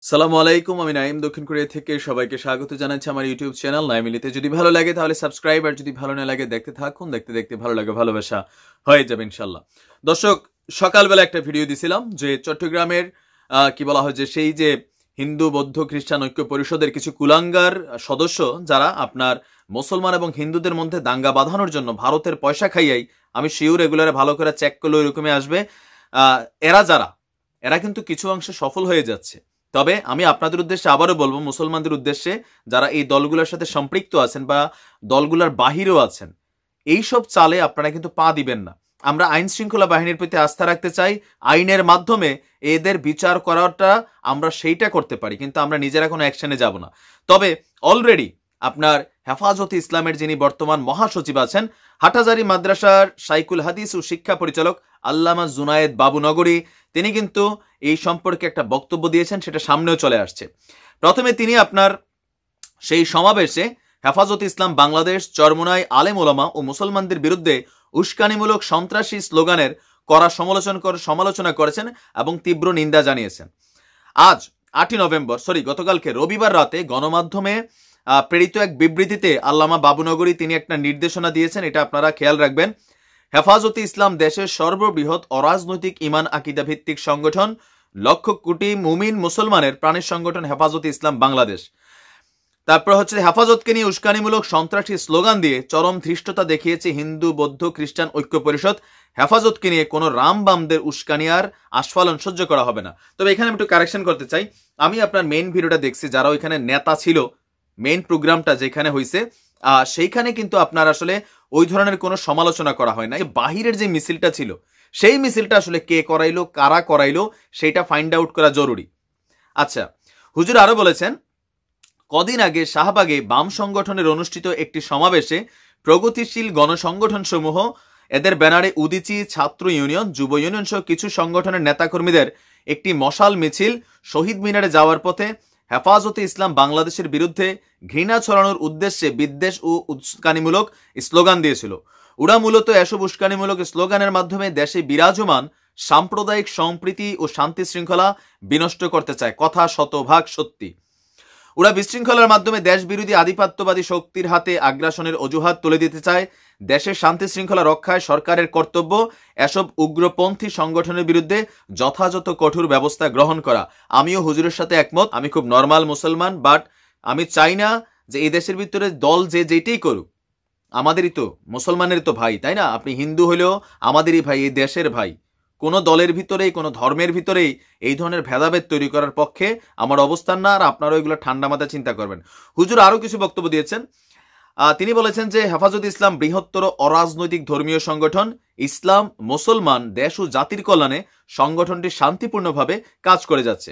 সালামু আলাইকুম, আমি নাইম দক্ষিণ কোরিয়া থেকে সবাইকে স্বাগত জানাচ্ছি আমার ইউটিউব চ্যানেল নাইমিলিতে। যদি ভালো লাগে তাহলে সাবস্ক্রাইব, আর যদি ভালো না লাগে দেখতে থাকুন, দেখতে দেখতে ভালো লাগে ভালোবাসা হয়ে যাবে ইনশাল্লাহ। দর্শক, সকালবেলা একটা ভিডিও দিছিলাম যে চট্টগ্রামের কি বলা হয় যে সেই যে হিন্দু বৌদ্ধ খ্রিস্টান ঐক্য পরিষদের কিছু কুলাঙ্গার সদস্য যারা আপনার মুসলমান এবং হিন্দুদের মধ্যে দাঙ্গা বাঁধানোর জন্য ভারতের পয়সা খাইয়াই, আমি শিওর এগুলারে ভালো করে চেক করলে ওইরকমই আসবে, এরা কিন্তু কিছু অংশে সফল হয়ে যাচ্ছে। তবে আমি আপনাদের উদ্দেশ্যে আবারও বলবো, মুসলমানদের উদ্দেশ্যে যারা এই দলগুলোর সাথে সম্পৃক্ত আছেন বা দলগুলোর বাহিরেও আছেন, এইসব চালে আপনারা কিন্তু পা দিবেন না। আমরা আইন শৃঙ্খলা বাহিনীর প্রতি আস্থা রাখতে চাই, আইনের মাধ্যমে এদের বিচার করাটা আমরা সেইটা করতে পারি, কিন্তু আমরা নিজেরা কোনো অ্যাকশনে যাব না। তবে অলরেডি আপনার হেফাজতে ইসলামের যিনি বর্তমান মহাসচিব আছেন, হাটাজারি মাদ্রাসার শাইকুল হাদিস ও শিক্ষা পরিচালক আল্লামা জুনায়েদ বাবুনগরী, তিনি কিন্তু এই সম্পর্কে একটা বক্তব্য দিয়েছেন, সেটা সামনেও চলে আসছে। প্রথমে তিনি আপনার সেই সমাবেশে হেফাজতে ইসলাম বাংলাদেশ চরমোনাই আলেম ওলামা ও মুসলমানদের বিরুদ্ধে উস্কানিমূলক সন্ত্রাসী স্লোগানের কড়া সমালোচনা করেছেন এবং তীব্র নিন্দা জানিয়েছেন। আজ 8ই নভেম্বর, গতকালকে রবিবার রাতে গণমাধ্যমে প্রেরিত এক বিবৃতিতে আল্লামা বাবুনগরী তিনি একটা নির্দেশনা দিয়েছেন, এটা আপনারা খেয়াল রাখবেন। হেফাজতে ইসলাম দেশের সর্ববৃহৎ অরাজনৈতিক ইমান আকিদা ভিত্তিক সংগঠন, লক্ষ কোটি মুমিন মুসলমানের প্রাণের সংগঠন হেফাজতে ইসলাম বাংলাদেশ। তারপর হচ্ছে হেফাজতকে নিয়ে উস্কানিমূলক সন্ত্রাসী স্লোগান দিয়ে চরম ধৃষ্টতা দেখিয়েছে হিন্দু বৌদ্ধ খ্রিস্টান ঐক্য পরিষদ। হেফাজতকে নিয়ে কোনো রামবামদের উস্কানি আর আস্ফালন সহ্য করা হবে না। তবে এখানে আমি একটু কারেকশন করতে চাই, আমি আপনার মেইন ভিডিওটা দেখছি, যারা ওইখানে নেতা ছিল, মেইন প্রোগ্রামটা যেখানে হয়েছে সেইখানে কিন্তু আপনার আসলে ওই ধরনের কোনো সমালোচনা করা হয় না। বাহিরের যে মিছিলটা ছিল, সেই মিছিলটা আসলে কে করাইলো, কারা করাইলো, সেইটা ফাইন্ড আউট করা জরুরি। আচ্ছা, হুজুর আরো বলেছেন, কদিন আগে শাহবাগে বাম সংগঠনের অনুষ্ঠিত একটি সমাবেশে প্রগতিশীল গণসংগঠন সমূহ, এদের ব্যানারে উদীচী ছাত্র ইউনিয়ন, যুব ইউনিয়ন সহ কিছু সংগঠনের নেতাকর্মীদের একটি মশাল মিছিল শহীদ মিনারে যাওয়ার পথে হেফাজতে ইসলাম বাংলাদেশের বিরুদ্ধে ঘৃণা ছড়ানোর উদ্দেশ্যে বিদ্বেষ ও উস্কানিমূলক স্লোগান দিয়েছিল। ওরা মূলত এসব উস্কানিমূলক স্লোগানের মাধ্যমে দেশে বিরাজমান সাম্প্রদায়িক সম্প্রীতি ও শান্তি শৃঙ্খলা বিনষ্ট করতে চায়। কথা শতভাগ সত্যি। ওরা বিশৃঙ্খলার মাধ্যমে দেশ বিরোধী আধিপত্যবাদী শক্তির হাতে আগ্রাসনের অজুহাত তুলে দিতে চায়। দেশের শান্তি শৃঙ্খলা রক্ষায় সরকারের কর্তব্য এসব উগ্রপন্থী সংগঠনের বিরুদ্ধে যথাযথ কঠোর ব্যবস্থা গ্রহণ করা। আমিও হুজুরের সাথে একমত। আমি খুব নর্মাল মুসলমান, বাট আমি চাই না যে এই দেশের ভিতরে দল যে যেটাই করুক, আমাদেরই তো, মুসলমানের তো ভাই, তাই না? আপনি হিন্দু হলেও আমাদেরই ভাই, এই দেশের ভাই। কোনো দলের ভিতরেই, কোনো ধর্মের ভিতরেই এই ধরনের ভেদাভেদ তৈরি করার পক্ষে আমার অবস্থান না, আর আপনারা এগুলো ঠান্ডা মাথায় চিন্তা করবেন। হুজুর আরো কিছু বক্তব্য দিয়েছেন। তিনি বলেছেন যে হেফাজতে ইসলাম বৃহত্তর অরাজনৈতিক ধর্মীয় সংগঠন। ইসলাম, মুসলমান, দেশ ও জাতির কল্যাণে সংগঠনটি শান্তিপূর্ণভাবে কাজ করে যাচ্ছে।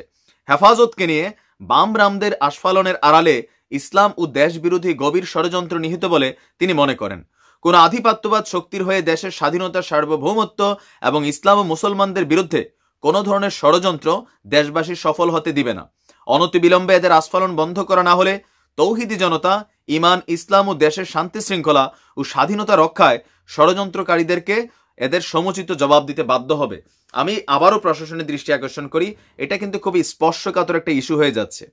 হেফাজতকে নিয়ে বাম রামদের আস্ফালনের আড়ালে ইসলাম ও দেশ বিরোধী গভীর ষড়যন্ত্র নিহিত বলে তিনি মনে করেন। কোন আধিপত্যবাদ শক্তির হয়ে দেশের স্বাধীনতা, সার্বভৌমত্ব এবং ইসলাম ও মুসলমানদের বিরুদ্ধে কোনো ধরনের ষড়যন্ত্র দেশবাসী সফল হতে দিবে না। অনতিবিলম্বে এদের আস্ফালন বন্ধ করা না হলে তৌহিদি জনতা ইমান, ইসলাম ও দেশের শান্তি শৃঙ্খলা ও স্বাধীনতা রক্ষায় ষড়যন্ত্রকারীদেরকে এদের সমুচিত জবাব দিতে বাধ্য হবে। আমি আবারও প্রশাসনের দৃষ্টি আকর্ষণ করি, এটা কিন্তু খুবই স্পর্শকাতর একটা ইস্যু হয়ে যাচ্ছে।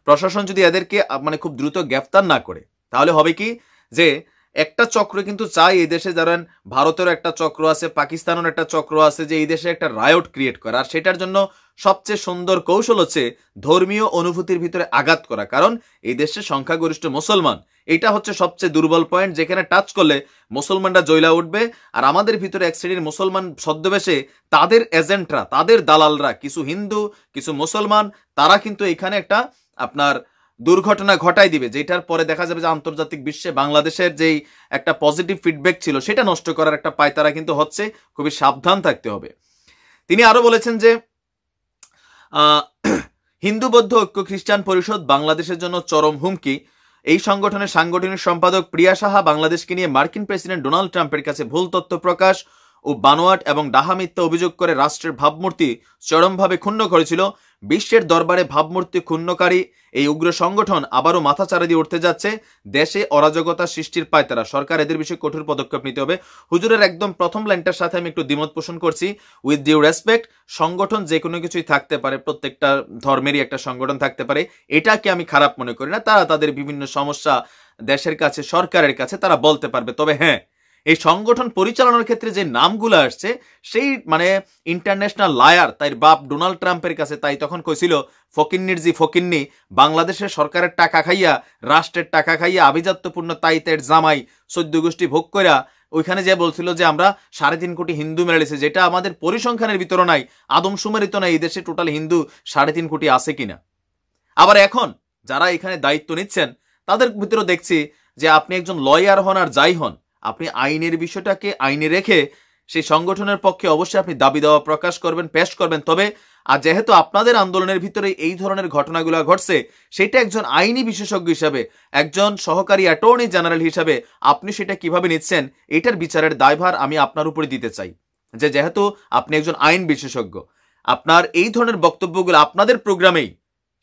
প্রশাসন যদি এদেরকে খুব দ্রুত গ্রেফতার না করে, তাহলে হবে কি যে একটা চক্র কিন্তু চাই এই দেশে, ধরেন ভারতের একটা চক্র আছে, পাকিস্তানের একটা চক্র আছে, যে এই দেশে একটা রায়ট ক্রিয়েট করা, আর সেটার জন্য সবচেয়ে সুন্দর কৌশল হচ্ছে ধর্মীয় অনুভূতির ভিতরে আঘাত করা। কারণ এই দেশে সংখ্যাগরিষ্ঠ মুসলমান, এটা হচ্ছে সবচেয়ে দুর্বল পয়েন্ট, যেখানে টাচ করলে মুসলমানরা জয়লা উঠবে। আর আমাদের ভিতরে এক শ্রেণীর মুসলমান ছদ্মবেশে তাদের এজেন্টরা, তাদের দালালরা, কিছু হিন্দু কিছু মুসলমান, তারা কিন্তু এখানে একটা আপনার দুর্ঘটনা ঘটাই দিবে, যেটার পরে দেখা যাবে যে আন্তর্জাতিক বিশ্বে বাংলাদেশের যেই একটা পজিটিভ ফিডব্যাক ছিল সেটা নষ্ট করার একটা পায়তারা কিন্তু হচ্ছে। খুবই সাবধান থাকতে হবে। তিনি আরো বলেছেন যে হিন্দু বৌদ্ধ ঐক্য খ্রিস্টান পরিষদ বাংলাদেশের জন্য চরম হুমকি। এই সংগঠনের সাংগঠনিক সম্পাদক প্রিয়া সাহা বাংলাদেশকে নিয়ে মার্কিন প্রেসিডেন্ট ডোনাল্ড ট্রাম্পের কাছে ভুল তথ্য প্রকাশ ও বানোয়াট এবং ডাহা মিথ্যা অভিযোগ করে রাষ্ট্রের ভাবমূর্তি চরমভাবে ক্ষুণ্ণ করেছিল। বিশ্বের দরবারে ভাবমূর্তি ক্ষুণ্ণকারী এই উগ্র সংগঠন আবারও মাথাচাড়া দিয়ে উঠতে যাচ্ছে। দেশে অরাজকতা সৃষ্টির পায়তারা। সরকার এদের বিষয়ে কঠোর পদক্ষেপ নিতে হবে। হুজুরের একদম প্রথম লাইনটার সাথে আমি একটু দ্বিমত পোষণ করছি। উইথ ডিউ রেসপেক্ট, সংগঠন যে কোনো কিছুই থাকতে পারে, প্রত্যেকটা ধর্মেরই একটা সংগঠন থাকতে পারে, এটাকে আমি খারাপ মনে করি না। তারা তাদের বিভিন্ন সমস্যা দেশের কাছে, সরকারের কাছে তারা বলতে পারবে। তবে হ্যাঁ, এই সংগঠন পরিচালনার ক্ষেত্রে যে নামগুলো আসছে, সেই মানে ইন্টারন্যাশনাল লায়ার তাই বাপ ডোনাল্ড ট্রাম্পের কাছে তাই তখন কইছিল ফকিন্নির জি ফকিন্নি, বাংলাদেশের সরকারের টাকা খাইয়া, রাষ্ট্রের টাকা খাইয়া আভিজাত্যপূর্ণ তাইতের জামাই 14 গোষ্ঠী ভোগ কইরা ওইখানে যে বলছিল যে আমরা 3.5 কোটি হিন্দু মেরে নিয়েছি, যেটা আমাদের পরিসংখ্যানের ভিতরে নাই, আদমশুমারিত নাই এই দেশে টোটাল হিন্দু 3.5 কোটি আছে কিনা। আবার এখন যারা এখানে দায়িত্ব নিচ্ছেন তাদের ভিতরে দেখছি যে আপনি একজন লয়ার হন আর যাই হন, আপনি আইনের বিষয়টাকে আইনে রেখে সেই সংগঠনের পক্ষে অবশ্যই আপনি দাবি দাওয়া প্রকাশ করবেন, পেশ করবেন। তবে আর যেহেতু আপনাদের আন্দোলনের ভিতরে এই ধরনের ঘটনাগুলো ঘটছে, সেটা একজন আইনি বিশেষজ্ঞ হিসাবে, একজন সহকারী অ্যাটর্নি জেনারেল হিসাবে আপনি সেটা কিভাবে নিচ্ছেন, এটার বিচারের দায়ভার আমি আপনার উপরে দিতে চাই। যে যেহেতু আপনি একজন আইন বিশেষজ্ঞ, আপনার এই ধরনের বক্তব্যগুলো আপনাদের প্রোগ্রামেই,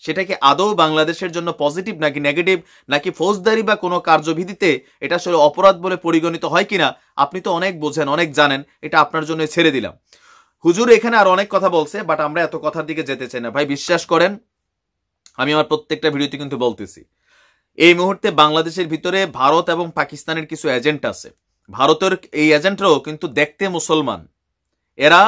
সেটা কি আদৌ বাংলাদেশের জন্য পজিটিভ নাকি নেগেটিভ, নাকি ফৌজদারি বা কোনো কার্যবিধিতে এটা আসলে অপরাধ বলে পরিগণিত হয় কিনা, আপনি তো অনেক বোঝেন, অনেক জানেন, এটা আপনার জন্য ছেড়ে দিলাম। হুজুর এখানে আর অনেক কথা বলছে, বাট আমরা এত কথার দিকে যেতে চাই না ভাই। বিশ্বাস করেন, আমি আমার প্রত্যেকটা ভিডিওতে কিন্তু বলতেছি, এই মুহূর্তে বাংলাদেশের ভিতরে ভারত এবং পাকিস্তানের কিছু এজেন্ট আছে। ভারতের এই এজেন্টরাও কিন্তু দেখতে মুসলমান, এরা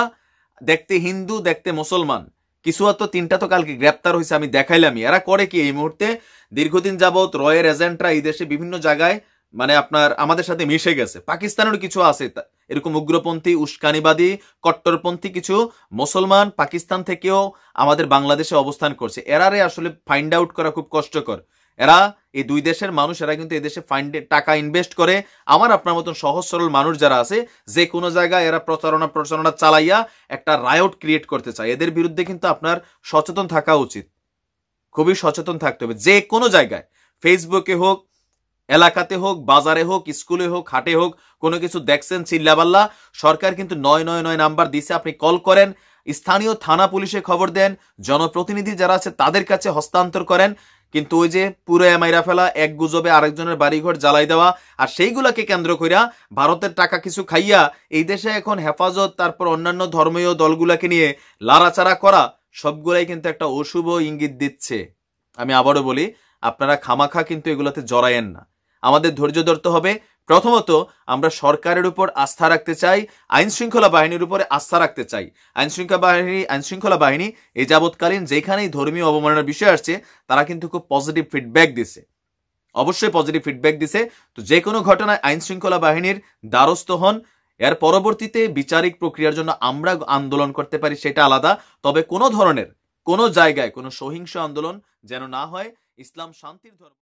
দেখতে হিন্দু, দেখতে মুসলমান। কিছু তো 3টা তো কালকে গ্রেপ্তার হয়েছে, আমি দেখাইলামই। এরা করে কি এই মুহূর্তে, দীর্ঘদিন যাবৎ রয়ের এজেন্টরা এই দেশে বিভিন্ন জায়গায় মানে আপনার আমাদের সাথে মিশে গেছে। পাকিস্তানেরও কিছু আছে এরকম উগ্রপন্থী, উস্কানিবাদী, কট্টরপন্থী কিছু মুসলমান পাকিস্তান থেকেও আমাদের বাংলাদেশে অবস্থান করছে। এরারে আসলে ফাইন্ড আউট করা খুব কষ্টকর। এরা এই দুই দেশের মানুষ, এরা কিন্তু এদেশে টাকা ইনভেস্ট করে। আমার আপনার মতন সহজ সরল মানুষ যারা আছে, যে কোনো জায়গায় এরা প্রচারণা চালাইয়া একটা রায়ট ক্রিয়েট করতে চায়। এদের বিরুদ্ধে কিন্তু আপনার সচেতন থাকা উচিত, খুবই সচেতন থাকতে হবে। যে কোনো জায়গায়, ফেসবুকে হোক, এলাকাতে হোক, বাজারে হোক, স্কুলে হোক, হাটে হোক, কোনো কিছু দেখছেন চিল্লাবাল্লা, সরকার কিন্তু 999 নাম্বার দিছে, আপনি কল করেন, স্থানীয় থানা পুলিশে খবর দেন, জনপ্রতিনিধি যারা আছে তাদের কাছে হস্তান্তর করেন। কিন্তু ওই যে পুরো মাইরা ফেলা, এক গুজবে আরেকজনের বাড়িঘর জ্বালাই দেওয়া, আর সেইগুলাকে কেন্দ্র কইরা ভারতের টাকা কিছু খাইয়া এই দেশে এখন হেফাজত, তারপর অন্যান্য ধর্মীয় দলগুলাকে নিয়ে লাড়াচাড়া করা, সবগুলাই কিন্তু একটা অশুভ ইঙ্গিত দিচ্ছে। আমি আবারও বলি, আপনারা খামাখা কিন্তু এগুলাতে জড়ায়েন না। আমাদের ধৈর্য ধরতে হবে। প্রথমত আমরা সরকারের উপর আস্থা রাখতে চাই, আইন শৃঙ্খলা বাহিনীর উপরে আস্থা রাখতে চাই। আইন শৃঙ্খলা বাহিনী এই যাবৎকালীন যেখানেই ধর্মীয় অবমাননার বিষয় আসছে, তারা কিন্তু খুব পজিটিভ ফিডব্যাক দিছে, অবশ্যই পজিটিভ ফিডব্যাক দিছে। তো যে কোনো ঘটনায় আইন শৃঙ্খলা বাহিনীর দ্বারস্থ হন। এর পরবর্তীতে বিচারিক প্রক্রিয়ার জন্য আমরা আন্দোলন করতে পারি, সেটা আলাদা। তবে কোনো ধরনের, কোনো জায়গায় কোনো সহিংস আন্দোলন যেন না হয়। ইসলাম শান্তির ধর্ম।